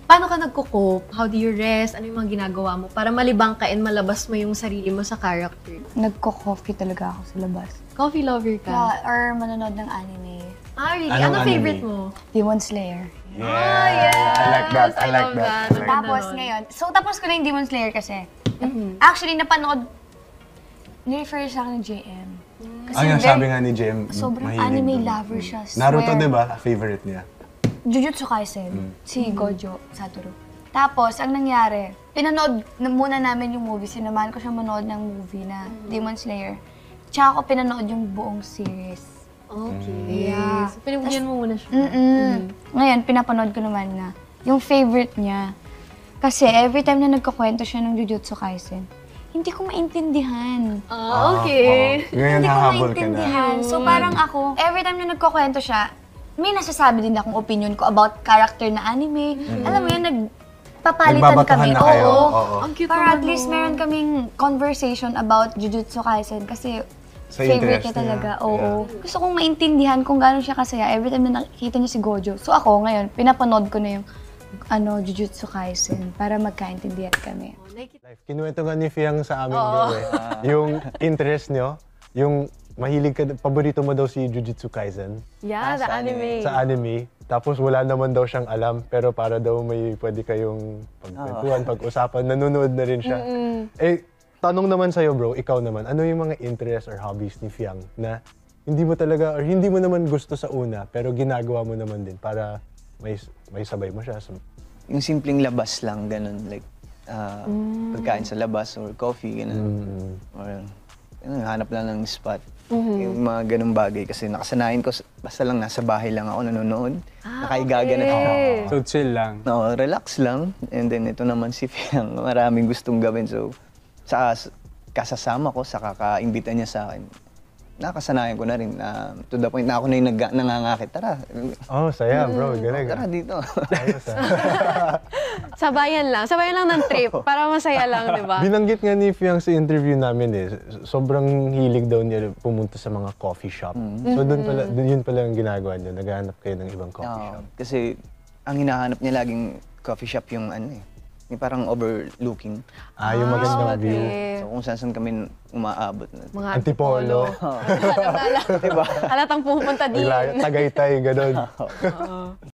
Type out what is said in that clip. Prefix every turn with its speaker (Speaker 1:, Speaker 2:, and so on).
Speaker 1: Paano ka nagko-cope? How do you rest? Ano yung mga ginagawa mo para malibang ka and malabas mo yung sarili mo sa character?
Speaker 2: Nagko-coffee talaga ako sa labas.
Speaker 1: Coffee lover ka?
Speaker 2: Yeah, or manonood ng anime.
Speaker 1: Ah, really?
Speaker 3: Anong
Speaker 1: Ano
Speaker 3: anime?
Speaker 1: favorite mo?
Speaker 2: Demon Slayer.
Speaker 3: Yeah,
Speaker 1: Oh, yes!
Speaker 3: I like that. I like
Speaker 1: love
Speaker 3: that.
Speaker 1: Maganda
Speaker 2: Tapos
Speaker 1: nun.
Speaker 2: ngayon, tapos ko na yung Demon Slayer kasi. Actually, napanood, ni-refer sa akin ng JM. Kasi
Speaker 3: Ayun,
Speaker 2: very-
Speaker 3: sabi nga ni Jem,
Speaker 2: sobrang
Speaker 3: mahilig
Speaker 2: anime
Speaker 3: dun.
Speaker 2: lover siya,
Speaker 3: Naruto,
Speaker 2: swear.
Speaker 3: di ba? Favorite niya.
Speaker 2: Jujutsu Kaisen, si Gojo Satoru. Tapos, ang nangyari, pinanood muna namin yung movie. Sinamahan ko siya manood ng movie na Demon Slayer. Tsaka ko pinanood yung buong series.
Speaker 1: Okay.
Speaker 2: Yeah.
Speaker 1: So, pinabigyan mo muna siya.
Speaker 2: Ngayon, pinapanood ko naman na yung favorite niya. Kasi every time na nagkakwento siya ng Jujutsu Kaisen, hindi ko maintindihan.
Speaker 1: Ah, okay.
Speaker 3: Ngayon,
Speaker 2: Hindi ko
Speaker 3: hahabol ka na.
Speaker 2: maintindihan. So parang ako, every time na nagkukwento siya, may nasasabi din akong opinion ko about character na anime. Alam mo yan, nagpapalitan
Speaker 3: Nagbabatuhan
Speaker 2: kami.
Speaker 3: na kayo.
Speaker 2: Oo.
Speaker 3: Oo.
Speaker 1: Ang cute
Speaker 2: Para at
Speaker 1: naman
Speaker 2: least
Speaker 1: nun.
Speaker 2: meron kaming conversation about Jujutsu Kaisen kasi
Speaker 3: Sa
Speaker 2: favorite
Speaker 3: interest
Speaker 2: niya talaga.
Speaker 3: niya.
Speaker 2: Oo. Gusto kong maintindihan kung gaano siya kasaya every time na nakikita niya si Gojo. So ako ngayon, pinapanood ko na yung Jujutsu Kaisen para magkaintindihan kami.
Speaker 3: Life. Kinuwento nga ni Fiang sa amin daw eh. Yung interest nyo, yung mahilig ka, paborito mo daw si Jujutsu Kaisen
Speaker 1: Yeah, the anime.
Speaker 3: sa anime. Tapos wala naman daw siyang alam, pero para daw may pwede kayong pagkwentuhan, pag-usapan, nanonood na rin siya. Eh, tanong naman sa'yo bro, ikaw naman, ano yung mga interest or hobbies ni Fiang na hindi mo talaga, or hindi mo naman gusto sa una, pero ginagawa mo naman din para may sabay mo siya.
Speaker 4: Yung simpleng labas lang, ganun. Like, pagkain sa labas or coffee, ganun. Or hanap lang ng spot. Yung mga ganung bagay. Kasi nakasanayin ko, basta lang nasa bahay lang ako, nanonood. Nakaigaga na ako.
Speaker 5: So chill lang.
Speaker 4: No, relax lang. And then ito naman si Fiang, maraming gustong gawin. So, kasasama ko, sa kakaimbita niya sa akin, nakasanayan ko na rin. To the point na ako na yung nangangakit. Tara,
Speaker 3: Oh, saya bro, galing.
Speaker 4: tara dito.
Speaker 3: Ayos, ah.
Speaker 1: Sabayan lang ng trip para masaya lang, di ba?
Speaker 3: Binanggit nga ni Fiang sa interview namin eh, sobrang hilig daw niya pumunta sa mga coffee shop. So yun pala ang ginagawa niya, naghahanap kayo ng ibang coffee shop.
Speaker 4: Kasi ang hinahanap niya laging coffee shop yung yung parang overlooking.
Speaker 3: Yung magandang view.
Speaker 4: So kung saan kami umaabot.
Speaker 1: Mga
Speaker 3: Antipolo.
Speaker 4: Diba?
Speaker 1: Halatang pupunta din.
Speaker 3: Tagaytay, gano'n.